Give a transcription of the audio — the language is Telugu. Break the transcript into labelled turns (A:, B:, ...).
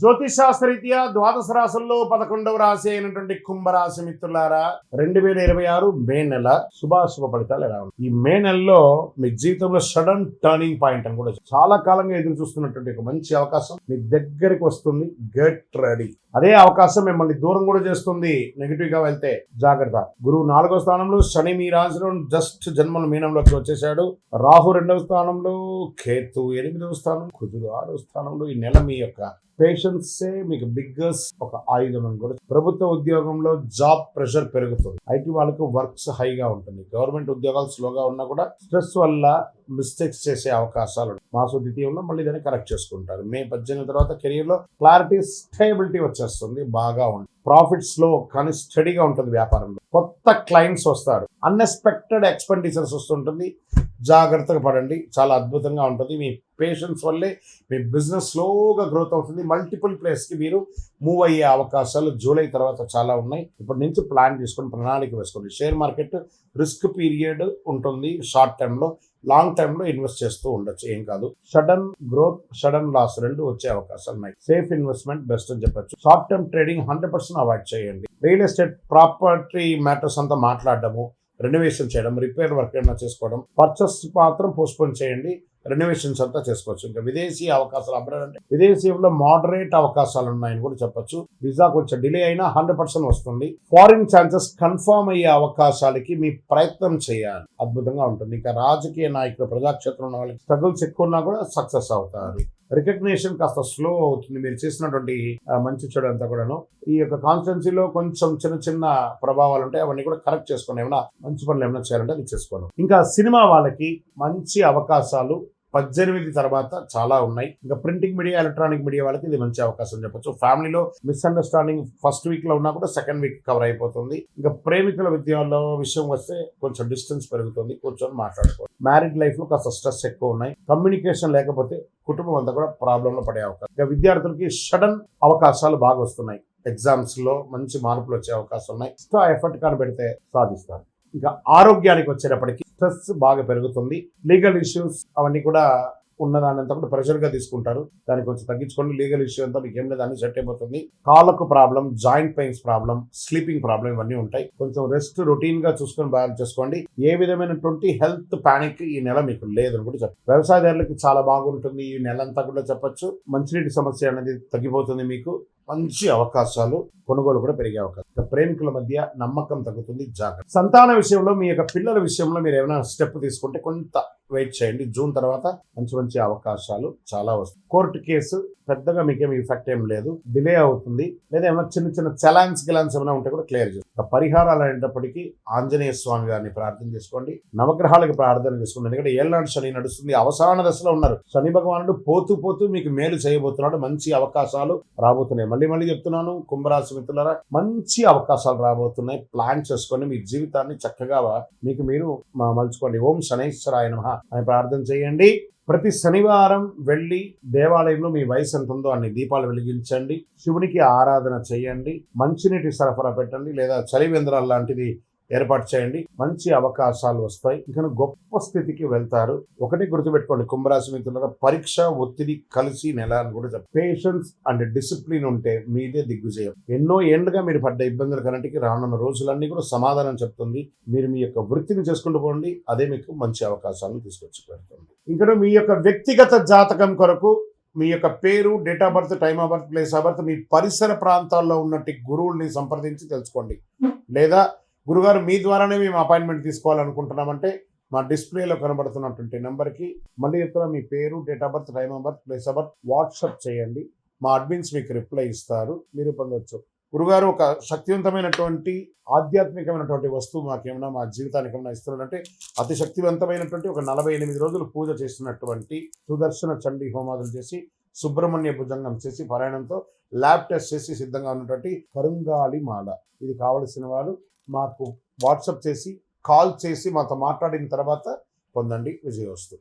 A: జ్యోతిషాస్త్రరీత్యా ద్వాదశ రాశుల్లో 11వ రాశి అయినటువంటి కుంభరాశి మిత్రులారా 2026 మే నెల శుభాశుభ ఫలితాలు ఎలా ఉన్నాయి? ఈ మే నెలలో మీ జీవితంలో సడన్ టర్నింగ్ పాయింట్ అని కూడా చాలా కాలంగా ఎదురు చూస్తున్నటువంటి ఒక మంచి అవకాశం మీ దగ్గరికి వస్తుంది. Get ready. అదే అవకాశం మిమ్మల్ని దూరం కూడా చేస్తుంది. నెగిటివ్ గా వెళ్తే జాగ్రత్త. గురువు 4వ స్థానంలో, శని మీ రాశిలో జస్ట్ జన్మల మీనంలోకి వచ్చేసాడు. రాహు 2వ స్థానంలో, కేతు 8వ స్థానం, కుజుడు 6వ స్థానంలో. ఈ నెల మీ యొక్క పేషెన్సే మీకు బిగ్గెస్ట్ ఒక ఆయుధం అని కూడా. ప్రభుత్వ ఉద్యోగంలో జాబ్ ప్రెషర్ పెరుగుతుంది. ఐటీ వాళ్ళకు వర్క్స్ హైగా ఉంటుంది. గవర్నమెంట్ ఉద్యోగాలు స్లోగా ఉన్నా కూడా స్ట్రెస్ వల్ల మిస్టేక్స్ చేసే అవకాశాలు మాస ద్వితీయంలో మళ్ళీ దాన్ని కరెక్ట్ చేసుకుంటారు. మే 18 తర్వాత కెరీర్ లో క్లారిటీ, స్టేబిలిటీ వచ్చేస్తుంది. బాగా ఉంటుంది. ప్రాఫిట్స్ లో కానీ స్టడీగా ఉంటుంది. వ్యాపారంలో కొత్త క్లయింట్స్ వస్తారు. అన్ఎక్స్పెక్టెడ్ ఎక్స్పెండిచర్స్ వస్తుంటుంది. జాగ్రత్తగా పడండి. చాలా అద్భుతంగా ఉంటుంది. మీ పేషెన్స్ వల్లే మీ బిజినెస్ స్లోగా గ్రోత్ అవుతుంది. మల్టిపుల్ ప్లేస్కి మీరు మూవ్ అయ్యే అవకాశాలు జూలై తర్వాత చాలా ఉన్నాయి. ఇప్పటి నుంచి ప్లాన్ చేసుకొని ప్రణాళిక వేసుకోండి. షేర్ మార్కెట్ రిస్క్ పీరియడ్ ఉంటుంది. షార్ట్ టర్మ్లో, లాంగ్ టర్మ్లో ఇన్వెస్ట్ చేస్తూ ఉండొచ్చు. ఏం కాదు. సడన్ గ్రోత్, సడన్ లాస్ రెండు వచ్చే అవకాశాలు ఉన్నాయి. సేఫ్ ఇన్వెస్ట్మెంట్ బెస్ట్ అని చెప్పచ్చు. షార్ట్ టర్మ్ ట్రేడింగ్ 100% అవాయిడ్ చేయండి. రియల్ ఎస్టేట్, ప్రాపర్టీ మ్యాటర్స్ అంతా మాట్లాడడము, రెనోవేషన్ చేయడం, రిపేర్ వర్క్ ఏమైనా చేసుకోవడం, పర్చేస్ మాత్రం పోస్ట్పోన్ చేయండి. రెనోవేషన్స్ అంతా చేసుకోవచ్చు. ఇంకా విదేశీ అవకాశాలు అబ్రాడ్ అంటే విదేశీయంలో మోడరేట్ అవకాశాలు ఉన్నాయని కూడా చెప్పొచ్చు. వీసా కొంచెం డిలే అయినా 100% వస్తుంది. ఫారిన్ ఛాన్సెస్ కన్ఫర్మ్ అయ్యే అవకాశాలకి మీ ప్రయత్నం చేయాలి. అద్భుతంగా ఉంటుంది. ఇంకా రాజకీయ నాయకులు, ప్రజాక్షేత్రంలో ఉన్న వాళ్ళకి స్ట్రగుల్స్ ఎక్కువ ఉన్నా కూడా సక్సెస్ అవుతారు. రికగ్నిషన్ కాస్త స్లో అవుతుంది. మీరు చేసినటువంటి మంచి చెడు అంతా కూడాను. ఈ యొక్క కాన్స్టిట్యున్సీలో కొంచెం చిన్న చిన్న ప్రభావాలు ఉంటాయి. అవన్నీ కూడా కరెక్ట్ చేసుకుని ఏమైనా మంచి పనులు ఏమైనా చేయాలంటే అది చేసుకోను. ఇంకా సినిమా వాళ్ళకి మంచి అవకాశాలు 18 తర్వాత చాలా ఉన్నాయి. ఇంకా ప్రింటింగ్ మీడియా, ఎలక్ట్రానిక్ మీడియా వాళ్ళకి ఇది మంచి అవకాశం చెప్పొచ్చు. ఫ్యామిలీలో మిస్అండర్స్టాండింగ్ ఫస్ట్ వీక్ లో ఉన్నా కూడా సెకండ్ వీక్ కవర్ అయిపోతుంది. ఇంకా ప్రేమికుల విషయం వస్తే కొంచెం డిస్టెన్స్ పెరుగుతుంది. కూర్చొని మాట్లాడుకోవాలి. మ్యారీడ్ లైఫ్ లో కాస్త స్ట్రెస్ ఎక్కువ ఉన్నాయి. కమ్యూనికేషన్ లేకపోతే కుటుంబం అంతా కూడా ప్రాబ్లంలో పడే అవకాశం. ఇంకా విద్యార్థులకి సడన్ అవకాశాలు బాగా వస్తున్నాయి. ఎగ్జామ్స్ లో మంచి మార్పులు వచ్చే అవకాశం ఉన్నాయి. ఎక్స్ట్రా ఎఫర్ట్ కనిపెడితే సాధిస్తారు. ఇంకా ఆరోగ్యానికి వచ్చేటప్పటికి స్ట్రెస్ బాగా పెరుగుతుంది. లీగల్ ఇష్యూస్ అవన్నీ కూడా ఉన్నదానంతా కూడా ప్రెషర్గా తీసుకుంటారు. దాన్ని కొంచెం తగ్గించుకోండి. లీగల్ ఇష్యూ అంతా మీకు ఏం లేదు, అన్ని సెట్ అయిపోతుంది. కాళ్ళకు problem, joint pains problem, sleeping problem ఇవన్నీ ఉంటాయి. కొంచెం రెస్ట్ రొటీన్ గా చూసుకొని బ్యాలెన్స్ చేసుకోండి. ఏ విధమైనటువంటి హెల్త్ పానిక్ ఈ నెల మీకు లేదని కూడా చెప్పచ్చు. వ్యవసాయదారులకు చాలా బాగుంటుంది. ఈ నెల అంతా కూడా చెప్పచ్చు. మంచినీటి సమస్య అనేది తగ్గిపోతుంది. మీకు మంచి అవకాశాలు, కొనుగోలు కూడా పెరిగే అవకాశం. ప్రేమికుల మధ్య నమ్మకం తగ్గుతుంది. జాగ్రత్త. సంతాన విషయంలో, మీ యొక్క పిల్లల విషయంలో మీరు ఏమైనా స్టెప్ తీసుకుంటే కొంత వెయిట్ చేయండి. జూన్ తర్వాత మంచి మంచి అవకాశాలు చాలా వస్తాయి. కోర్టు కేసు పెద్దగా మీకేం ఎఫెక్ట్ ఏం లేదు. డిలే అవుతుంది. లేదా ఏమైనా చిన్న చిన్న చలాన్స్ ఏమైనా ఉంటే కూడా క్లియర్ చేస్తుంది. పరిహారాలు అనేటప్పటికీ ఆంజనేయ స్వామి గారిని ప్రార్థన చేసుకోండి. నవగ్రహాలకు ప్రార్థన చేసుకోండి. ఎందుకంటే ఏళ్ళనాడు శని నడుస్తుంది. అవసాన దశలో ఉన్నారు. శని భగవానుడు పోతూ పోతూ మీకు మేలు చేయబోతున్నాడు. మంచి అవకాశాలు రాబోతున్నాయి. మళ్ళీ చెప్తున్నాను, కుంభరాశి మిత్రులారా, మంచి అవకాశాలు రాబోతున్నాయి. ప్లాన్ చేసుకొని మీ జీవితాన్ని చక్కగా మీకు మీరు మలుచుకోండి. ఓం శనైశ్వరాయ నమః అని ప్రార్థన చేయండి. ప్రతి శనివారం వెళ్ళి దేవాలయంలో మీ వయసు ఎంత ఉందో అన్ని దీపాలు వెలిగించండి. శివునికి ఆరాధన చేయండి. మంచినీటి సరఫరా పెట్టండి. లేదా చలివేంద్రాలు లాంటిది ఏర్పాటు చేయండి. మంచి అవకాశాలు వస్తాయి. ఇంకా గొప్ప స్థితికి వెళ్తారు. ఒకటి గుర్తుపెట్టుకోండి కుంభరాశి మిత్రులారా, పరీక్ష ఒత్తిడి కలిసి నెల అని కూడా చెప్పారు. పేషెన్స్ అండ్ డిసిప్లిన్ ఉంటే మీదే దిగ్విజయం. ఎన్నో ఏళ్లుగా మీరు పడ్డ ఇబ్బందుల కన్నిటికీ రానున్న రోజులన్నీ కూడా సమాధానం చెప్తుంది. మీరు మీ యొక్క వృత్తిని చేసుకుంటూ పోండి. అదే మీకు మంచి అవకాశాలను తీసుకొచ్చి పెడుతుంది. ఇంకా మీ యొక్క వ్యక్తిగత జాతకం కొరకు మీ యొక్క పేరు, date of birth, time of birth, place of birth, మీ పరిసర ప్రాంతాల్లో ఉన్నట్టు గురువుల్ని సంప్రదించి తెలుసుకోండి. లేదా గురుగారు మీ ద్వారానే మేము అపాయింట్మెంట్ తీసుకోవాలనుకుంటున్నామంటే మా డిస్ప్లేలో కనబడుతున్నటువంటి నెంబర్కి మళ్ళీ చెప్తున్నా, మీ పేరు, date of birth, time of birth, place of birth WhatsApp చేయండి. మా అడ్మిన్స్ మీకు రిప్లై ఇస్తారు. మీరు పొందవచ్చు. గురుగారు ఒక శక్తివంతమైనటువంటి ఆధ్యాత్మికమైనటువంటి వస్తువు మాకేమైనా మా జీవితానికి ఏమైనా ఇస్తున్నారంటే, అతి శక్తివంతమైనటువంటి ఒక 48 రోజులు పూజ చేసినటువంటి సుదర్శన చండీ హోమాదులు చేసి, సుబ్రహ్మణ్య భుజంగం చేసి, పారాయణంతో ల్యాబ్ టెస్ట్ చేసి సిద్ధంగా ఉన్నటువంటి కరుంగాలి మాల. ఇది కావలసిన వారు మాకు వాట్సాప్ చేసి, కాల్ చేసి మాతో మాట్లాడిన తర్వాత పొందండి. విజయోస్తు.